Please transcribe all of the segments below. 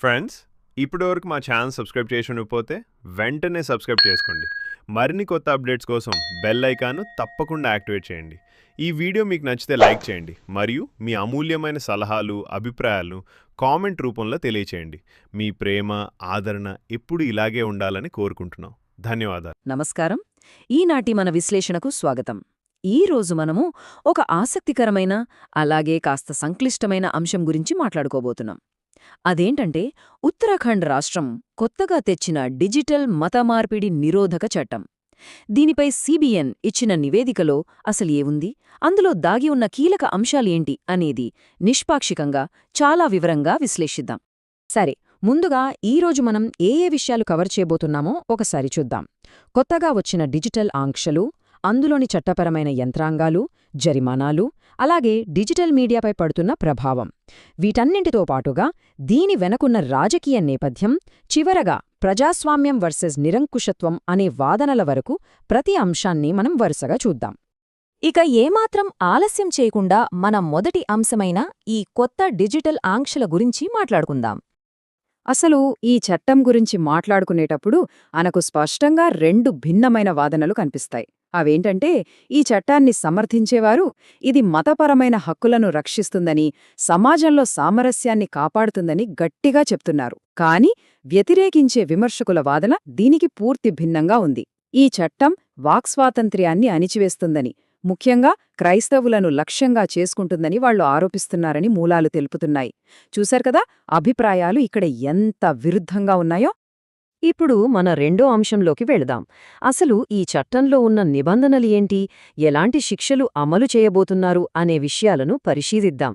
Friends, ఇప్పటివరకు మా channel subscribe చేసి ఉండకపోతే వెంటనే సబ్స్క్రైబ్ చేసుకోండి. మరిన్ని కొత్త అప్డేట్స్ కోసం బెల్ ఐకాన్ను తప్పకుండా యాక్టివేట్ చేయండి. ఈ వీడియో మీకు నచ్చితే లైక్ చేయండి మరియు మీ అమూల్యమైన సలహాలు, అభిప్రాయాలను కామెంట్ రూపంలో తెలియచేయండి. మీ ప్రేమ, ఆదరణ ఎప్పుడు ఇలాగే ఉండాలని కోరుకుంటున్నాం. ధన్యవాదాలు. నమస్కారం. ఈనాటి మన విశ్లేషణకు స్వాగతం. ఈ రోజు మనము ఒక ఆసక్తికరమైన అలాగే కాస్త సంక్లిష్టమైన అంశం గురించి మాట్లాడుకోబోతున్నాం. అదేంటంటే ఉత్తరాఖండ్ రాష్ట్రం కొత్తగా తెచ్చిన డిజిటల్ మతమార్పిడి నిరోధక చట్టం. దీనిపై సిబిఎన్ ఇచ్చిన నివేదికలో అసలు ఏముంది, అందులో దాగి ఉన్న కీలక అంశాలేంటి అనేది నిష్పాక్షికంగా చాలా వివరంగా విశ్లేషిద్దాం. సరే, ముందుగా ఈరోజు మనం ఏ విషయాలు కవర్ చేయబోతున్నామో ఒకసారి చూద్దాం. కొత్తగా వచ్చిన డిజిటల్ ఆంక్షలు, అందులోని చట్టపరమైన యంత్రాంగాలు, జరిమానాలు, అలాగే డిజిటల్ మీడియాపై పడుతున్న ప్రభావం, వీటన్నింటితో పాటుగా దీని వెనకున్న రాజకీయ నేపథ్యం, చివరగా ప్రజాస్వామ్యం వర్సెస్ నిరంకుశత్వం అనే వాదనల వరకు ప్రతి అంశాన్ని మనం వరుసగా చూద్దాం. ఇక ఏమాత్రం ఆలస్యం చేయకుండా మన మొదటి అంశమైన ఈ కొత్త డిజిటల్ ఆంక్షల గురించి మాట్లాడుకుందాం. అసలు ఈ చట్టం గురించి మాట్లాడుకునేటప్పుడు మనకు స్పష్టంగా రెండు భిన్నమైన వాదనలు కనిపిస్తాయి. అవేంటంటే, ఈ చట్టాన్ని సమర్థించేవారు ఇది మతపరమైన హక్కులను రక్షిస్తుందని, సమాజంలో సామరస్యాన్ని కాపాడుతుందని గట్టిగా చెప్తున్నారు. కాని వ్యతిరేకించే విమర్శకుల వాదన దీనికి పూర్తి భిన్నంగా ఉంది. ఈ చట్టం వాక్స్వాతంత్ర్యాన్ని అణిచివేస్తుందని, ముఖ్యంగా క్రైస్తవులను లక్ష్యంగా చేసుకుంటుందని వాళ్లు ఆరోపిస్తున్నారని మూలాలు తెలుపుతున్నాయి. చూశారు కదా, అభిప్రాయాలు ఇక్కడ ఎంత విరుద్ధంగా ఉన్నాయో. ఇప్పుడు మన రెండో అంశంలోకి వెళదాం. అసలు ఈ చట్టంలో ఉన్న నిబంధనలు ఏంటి, ఎలాంటి శిక్షలు అమలు చేయబోతున్నారు అనే విషయాలను పరిశీలిద్దాం.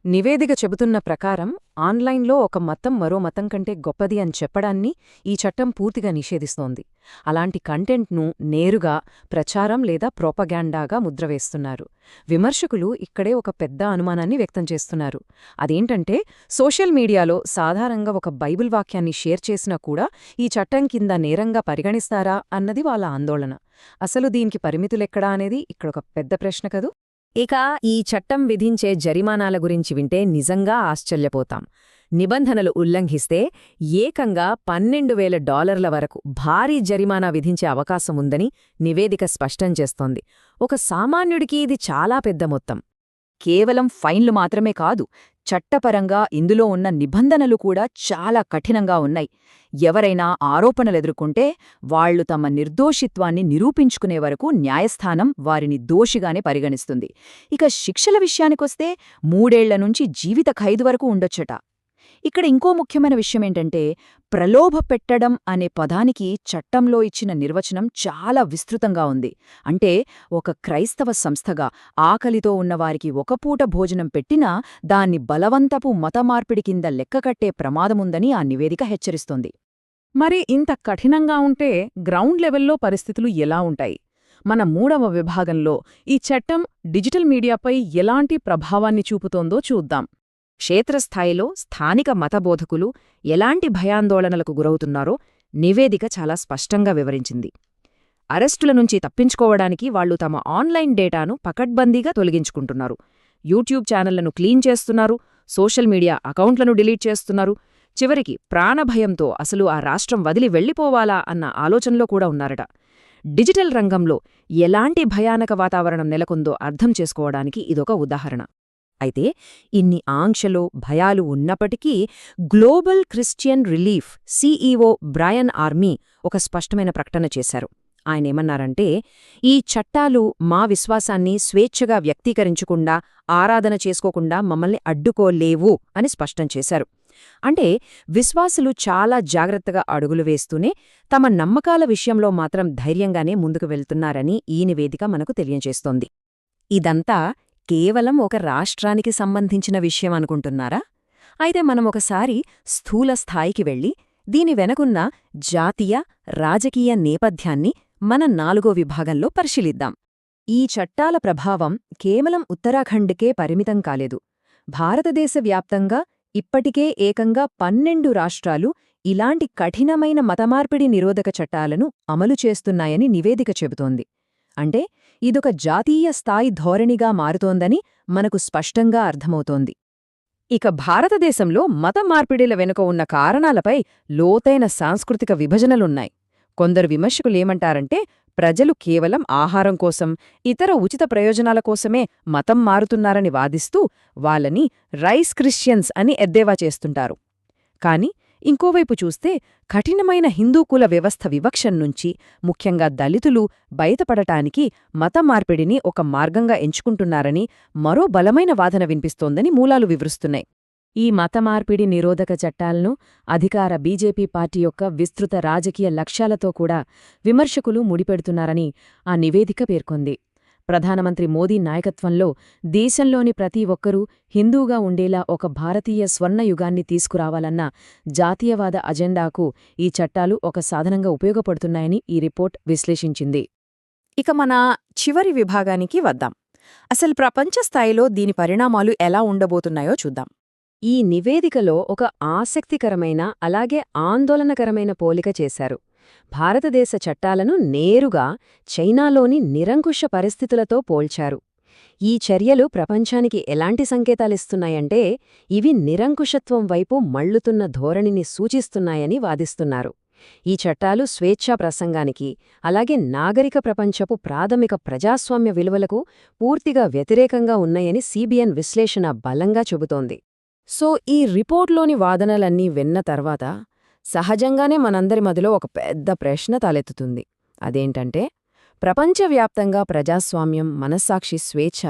నివేదిక చెబుతున్న ప్రకారం ఆన్లైన్లో ఒక మతం మరో మతం కంటే గొప్పది అని చెప్పడాన్ని ఈ చట్టం పూర్తిగా నిషేధిస్తోంది. అలాంటి కంటెంట్ను నేరుగా ప్రచారం లేదా ప్రోపగాండాగా ముద్రవేస్తున్నారు. విమర్శకులు ఇక్కడే ఒక పెద్ద అనుమానాన్ని వ్యక్తం చేస్తున్నారు. అదేంటంటే, సోషల్ మీడియాలో సాధారణంగా ఒక బైబిల్ వాక్యాన్ని షేర్ చేసినా కూడా ఈ చట్టం కింద నేరంగా పరిగణిస్తారా అన్నది వాళ్ళ ఆందోళన. అసలు దీనికి పరిమితులెక్కడా అనేది ఇక్కడొక పెద్ద ప్రశ్న కదూ. ఇక ఈ చట్టం విధించే జరిమానాల గురించి వింటే నిజంగా ఆశ్చర్యపోతాం. నిబంధనలు ఉల్లంఘిస్తే ఏకంగా $12,000 వరకు భారీ జరిమానా విధించే అవకాశముందని నివేదిక స్పష్టం చేస్తోంది. ఒక సామాన్యుడికి ఇది చాలా పెద్ద మొత్తం. కేవలం ఫైన్లు మాత్రమే కాదు, చట్టపరంగా ఇందులో ఉన్న నిబంధనలు కూడా చాలా కఠినంగా ఉన్నాయి. ఎవరైనా ఆరోపణలెదుర్కొంటే వాళ్లు తమ నిర్దోషిత్వాన్ని నిరూపించుకునే వరకు న్యాయస్థానం వారిని దోషిగానే పరిగణిస్తుంది. ఇక శిక్షల విషయానికొస్తే 3 ఏళ్ల నుంచి జీవిత ఖైదు వరకు ఉండొచ్చట. ఇక్కడ ఇంకో ముఖ్యమైన విషయమేంటంటే, ప్రలోభ పెట్టడం అనే పదానికి చట్టంలో ఇచ్చిన నిర్వచనం చాలా విస్తృతంగా ఉంది. అంటే ఒక క్రైస్తవ సంస్థగా ఆకలితో ఉన్నవారికి ఒక పూట భోజనం పెట్టినా దాన్ని బలవంతపు మతమార్పిడి కింద లెక్కకట్టే ప్రమాదముందని ఆ నివేదిక హెచ్చరిస్తోంది. మరి ఇంత కఠినంగా ఉంటే గ్రౌండ్ లెవెల్లో పరిస్థితులు ఎలా ఉంటాయి? మన 3వ విభాగంలో ఈ చట్టం డిజిటల్ మీడియాపై ఎలాంటి ప్రభావాన్ని చూపుతోందో చూద్దాం. క్షేత్రస్థాయిలో స్థానిక మతబోధకులు ఎలాంటి భయాందోళనలకు గురవుతున్నారో నివేదిక చాలా స్పష్టంగా వివరించింది. అరెస్టుల నుంచి తప్పించుకోవడానికి వాళ్లు తమ ఆన్లైన్ డేటాను పకడ్బందీగా తొలగించుకుంటున్నారు. యూట్యూబ్ ఛానళ్లను క్లీన్ చేస్తున్నారు, సోషల్ మీడియా అకౌంట్లను డిలీట్ చేస్తున్నారు. చివరికి ప్రాణభయంతో అసలు ఆ రాష్ట్రం వదిలి వెళ్లిపోవాలా అన్న ఆలోచనలో కూడా ఉన్నారట. డిజిటల్ రంగంలో ఎలాంటి భయానక వాతావరణం నెలకొందో అర్థం చేసుకోవడానికి ఇదొక ఉదాహరణ. అయితే ఇన్ని ఆంక్షలు, భయాలు ఉన్నప్పటికీ global Christian relief CEO Brian army ఒక స్పష్టమైన ప్రకటన చేశారు. ఆయనేమన్నారంటే, ఈ చట్టాలు మా విశ్వాసాన్ని స్వేచ్ఛగా వ్యక్తీకరించకుండా, ఆరాధన చేసుకోకుండా మమ్మల్ని అడ్డుకోలేవు అని స్పష్టం చేశారు. అంటే విశ్వాసులు చాలా జాగ్రత్తగా అడుగులు వేస్తూనే తమ నమ్మకాల విషయంలో మాత్రం ధైర్యంగానే ముందుకు వెళ్తున్నారని ఈ నివేదిక మనకు తెలియజేస్తోంది. ఇదంతా కేవలం ఒక రాష్ట్రానికి సంబంధించిన విషయం అనుకుంటున్నారా? అయితే మనం ఒకసారి స్థూల స్థాయికి వెళ్ళి దీని వెనకున్న జాతీయ, రాజకీయ నేపథ్యాన్ని మన 4వ విభాగంలో పరిశీలిద్దాం. ఈ చట్టాల ప్రభావం కేవలం ఉత్తరాఖండ్కే పరిమితం కాలేదు. భారతదేశ వ్యాప్తంగా ఇప్పటికే ఏకంగా 12 రాష్ట్రాలు ఇలాంటి కఠినమైన మతమార్పిడి నిరోధక చట్టాలను అమలు చేస్తున్నాయని నివేదిక చెబుతోంది. అంటే ఇదొక జాతీయ స్థాయి ధోరణిగా మారుతోందని మనకు స్పష్టంగా అర్థమవుతోంది. ఇక భారతదేశంలో మత మార్పిడిల వెనుక ఉన్న కారణాలపై లోతైన సాంస్కృతిక విభజనలున్నాయి. కొందరు విమర్శకులేమంటారంటే ప్రజలు కేవలం ఆహారం కోసం, ఇతర ఉచిత ప్రయోజనాల కోసమే మతం మారుతున్నారని వాదిస్తూ వాళ్ళని రైస్ క్రిస్టియన్స్ అని ఎద్దేవా చేస్తుంటారు. కాని ఇంకోవైపు చూస్తే కఠినమైన హిందూ కుల వ్యవస్థ వివక్షం నుంచి, ముఖ్యంగా దళితులు బయటపడటానికి మత మార్పిడిని ఒక మార్గంగా ఎంచుకుంటున్నారని మరో బలమైన వాదన వినిపిస్తోందని మూలాలు వివరిస్తున్నాయి. ఈ మత మార్పిడి నిరోధక చట్టాలను అధికార బీజేపీ పార్టీ యొక్క విస్తృత రాజకీయ లక్ష్యాలతో కూడా విమర్శకులు ముడిపెడుతున్నారని ఆ నివేదిక పేర్కొంది. ప్రధానమంత్రి మోదీ నాయకత్వంలో దేశంలోని ప్రతి ఒక్కరూ హిందూగా ఉండేలా ఒక భారతీయ స్వర్ణయుగాన్ని తీసుకురావాలన్న జాతీయవాద అజెండాకు ఈ చట్టాలు ఒక సాధనంగా ఉపయోగపడుతున్నాయని ఈ రిపోర్ట్ విశ్లేషించింది. ఇక మన చివరి విభాగానికి వద్దాం. అసలు ప్రపంచ స్థాయిలో దీని పరిణామాలు ఎలా ఉండబోతున్నాయో చూద్దాం. ఈ నివేదికలో ఒక ఆసక్తికరమైన అలాగే ఆందోళనకరమైన పోలిక చేశారు. భారతదేశ చట్టాలను నేరుగా చైనాలోని నిరంకుశ పరిస్థితులతో పోల్చారు. ఈ చర్యలు ప్రపంచానికి ఎలాంటి సంకేతాలిస్తున్నాయంటే ఇవి నిరంకుశత్వం వైపు మళ్లుతున్న ధోరణిని సూచిస్తున్నాయని వాదిస్తున్నారు. ఈ చట్టాలు స్వేచ్ఛా ప్రసంగానికి, అలాగే నాగరిక ప్రపంచపు ప్రాథమిక ప్రజాస్వామ్య విలువలకు పూర్తిగా వ్యతిరేకంగా ఉన్నాయని సిబిఎన్ విశ్లేషణ బలంగా చెబుతోంది. సో ఈ రిపోర్ట్లోని వాదనలన్నీ విన్న తర్వాత సహజంగానే మనందరి మదిలో ఒక పెద్ద ప్రశ్న తలెత్తుతుంది. అదేంటంటే, ప్రపంచవ్యాప్తంగా ప్రజాస్వామ్యం, మనస్సాక్షి స్వేచ్ఛ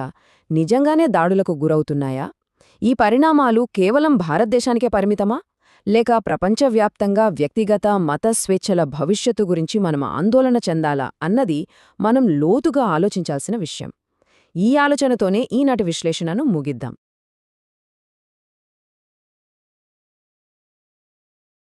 నిజంగానే దాడులకు గురవుతున్నాయా? ఈ పరిణామాలు కేవలం భారతదేశానికే పరిమితమా? లేక ప్రపంచవ్యాప్తంగా వ్యక్తిగత మత స్వేచ్ఛల భవిష్యత్తు గురించి మనం ఆందోళన చెందాలా అన్నది మనం లోతుగా ఆలోచించాల్సిన విషయం. ఈ ఆలోచనతోనే ఈనాటి విశ్లేషణను ముగిద్దాం.